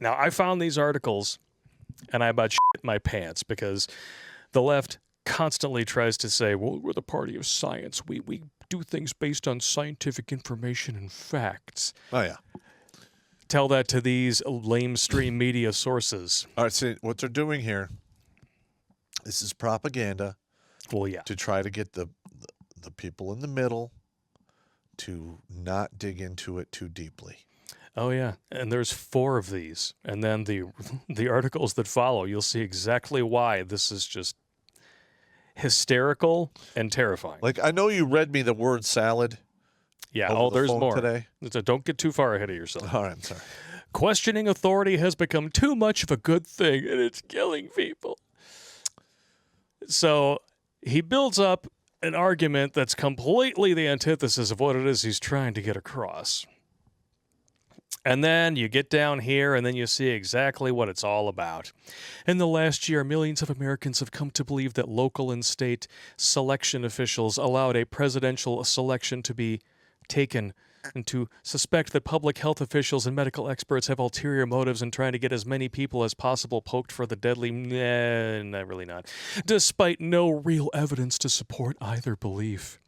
Now, I found these articles, and I about shit my pants because the left constantly tries to say, well, we're the party of science. We do things based on scientific information and facts. Oh, yeah. Tell that to these lamestream media sources. All right, so what they're doing here, this is propaganda. Well, yeah. To try to get the people in the middle to not dig into it too deeply. Oh, yeah. And there's 4 of these. And then the articles that follow, you'll see exactly why this is just hysterical and terrifying. Like, I know you read me the word salad. Yeah, over the there's phone more. Today. So don't get too far ahead of yourself. All right, I'm sorry. Questioning authority has become too much of a good thing, and it's killing people. So he builds up an argument that's completely the antithesis of what it is he's trying to get across. And then you get down here, and then you see exactly what it's all about. In the last year, millions of Americans have come to believe that local and state selection officials allowed a presidential selection to be taken, and to suspect that public health officials and medical experts have ulterior motives in trying to get as many people as possible poked for the deadly, not really not, despite no real evidence to support either belief.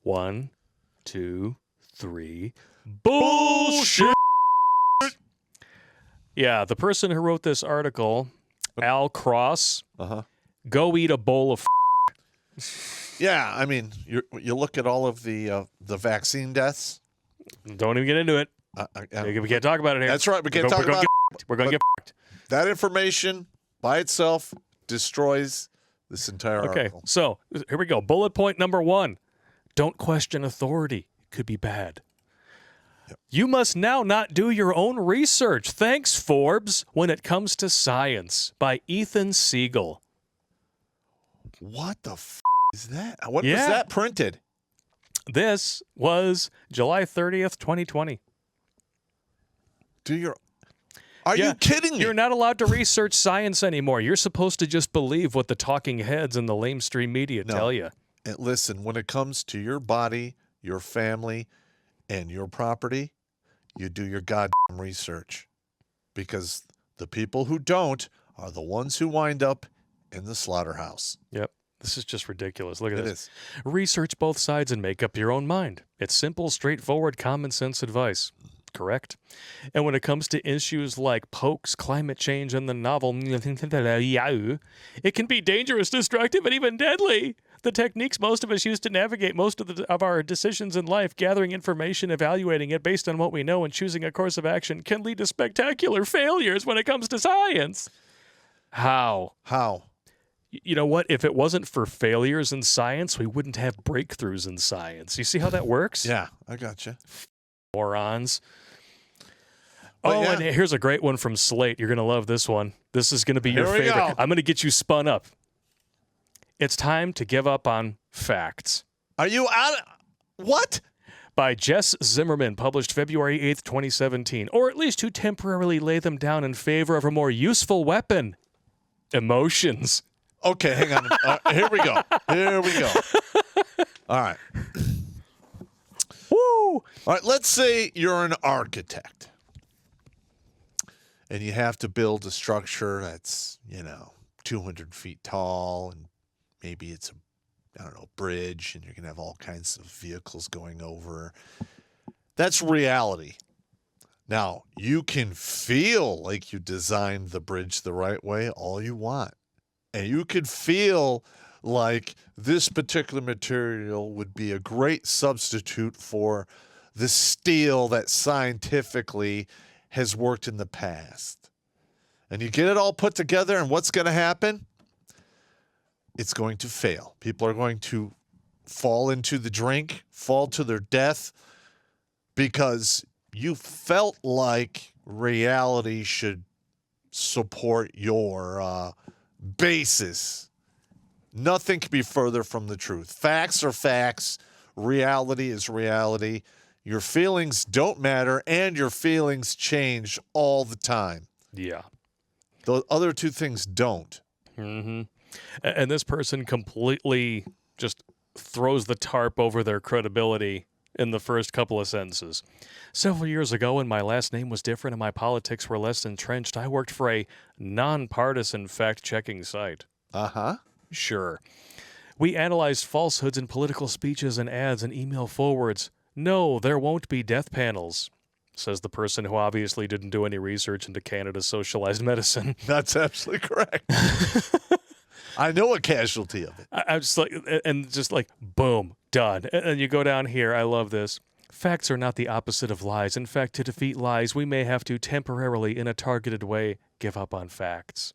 1, 2, 3, bullshit! Yeah, the person who wrote this article, Al Cross, go eat a bowl of Yeah, I mean, you look at all of the vaccine deaths. Don't even get into it. We can't talk about it here. That's right. We can't talk about it. We're going to get fucked. That information by itself destroys this entire article. Okay, so here we go. Bullet point number 1. Don't question authority. It could be bad. Yep. You must now not do your own research. Thanks, Forbes, when it comes to science, by Ethan Siegel. What the is that? When was that printed? This was July 30th, 2020. Are you kidding me? You're not allowed to research science anymore. You're supposed to just believe what the talking heads and the lamestream media tell you. And listen, when it comes to your body, your family, and your property, you do your goddamn research. Because the people who don't are the ones who wind up in the slaughterhouse. Yep. This is just ridiculous. Look at this. It is. Research both sides and make up your own mind. It's simple, straightforward, common sense advice. Correct? And when it comes to issues like pokes, climate change, and the novel, it can be dangerous, destructive, and even deadly. The techniques most of us use to navigate most of our decisions in life, gathering information, evaluating it based on what we know, and choosing a course of action, can lead to spectacular failures when it comes to science. How? You know what? If it wasn't for failures in science, we wouldn't have breakthroughs in science. You see how that works? Yeah, I gotcha. Morons. And here's a great one from Slate. You're going to love this one. This is going to be your favorite. Go. I'm going to get you spun up. It's time to give up on facts. Are you out? What? By Jess Zimmerman, published February 8th, 2017. Or at least to temporarily lay them down in favor of a more useful weapon. Emotions. Okay, hang on. Here we go. All right. Woo! All right, let's say you're an architect. And you have to build a structure that's, 200 feet tall, and maybe it's a bridge, and you're going to have all kinds of vehicles going over. That's reality. Now, you can feel like you designed the bridge the right way all you want. And you could feel like this particular material would be a great substitute for the steel that scientifically has worked in the past. And you get it all put together, and what's going to happen? It's going to fail. People are going to fall into the drink, fall to their death, because you felt like reality should support your basis. Nothing can be further from the truth. Facts are facts. Reality is reality. Your feelings don't matter, and your feelings change all the time. Yeah. The other two things don't. Mm-hmm. And this person completely just throws the tarp over their credibility in the first couple of sentences. Several years ago, when my last name was different and my politics were less entrenched, I worked for a nonpartisan fact-checking site. Uh-huh. Sure. We analyzed falsehoods in political speeches and ads and email forwards. No, there won't be death panels, says the person who obviously didn't do any research into Canada's socialized medicine. That's absolutely correct. I know a casualty of it. I'm just like, boom, done. And you go down here. I love this. Facts are not the opposite of lies. In fact, to defeat lies, we may have to temporarily, in a targeted way, give up on facts.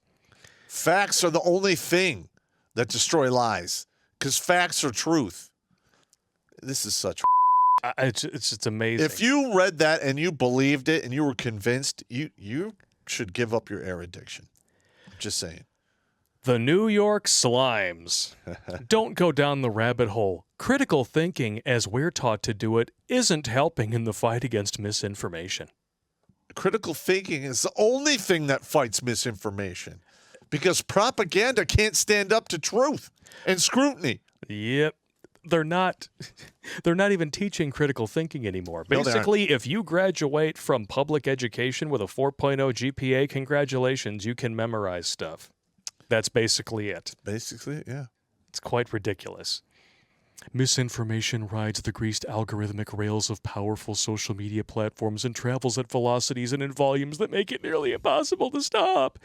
Facts are the only thing that destroy lies, because facts are truth. This is such it's just amazing. If you read that and you believed it and you were convinced, you should give up your air addiction. Just saying. The New York Slimes. Don't go down the rabbit hole. Critical thinking, as we're taught to do it, isn't helping in the fight against misinformation. Critical thinking is the only thing that fights misinformation, because propaganda can't stand up to truth and scrutiny. Yep. They're not even teaching critical thinking anymore. No, Basically, if you graduate from public education with a 4.0 GPA, congratulations, you can memorize stuff. That's basically it. Basically, yeah. It's quite ridiculous. Misinformation rides the greased algorithmic rails of powerful social media platforms and travels at velocities and in volumes that make it nearly impossible to stop.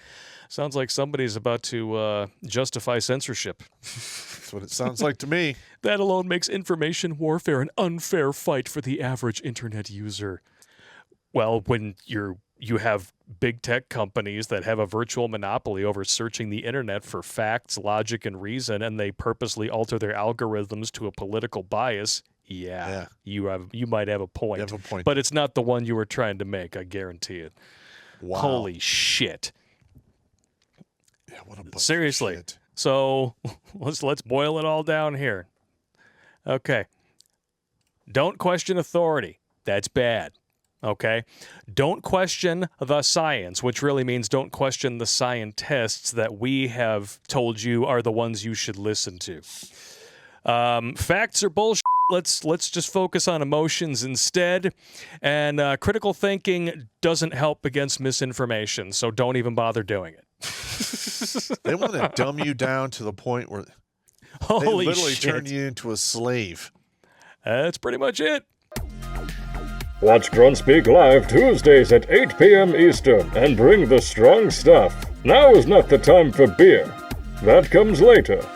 Sounds like somebody's about to justify censorship. That's what it sounds like to me. That alone makes information warfare an unfair fight for the average internet user. Well, when you have big tech companies that have a virtual monopoly over searching the internet for facts, logic, and reason, and they purposely alter their algorithms to a political bias, you might have a point. You have a point. But it's not the one you were trying to make, I guarantee it. Wow. Holy shit. Yeah, what a bunch Seriously. of shit. So let's boil it all down here. Okay. Don't question authority. That's bad. Okay? Don't question the science, which really means don't question the scientists that we have told you are the ones you should listen to. Facts are bullshit. Let's just focus on emotions instead. And critical thinking doesn't help against misinformation, so don't even bother doing it. They want to dumb you down to the point where Holy they literally shit. turn you into a slave. That's pretty much it. Watch Grunt Speak live Tuesdays at 8 p.m. Eastern and bring the strong stuff. Now is not the time for beer. That comes later.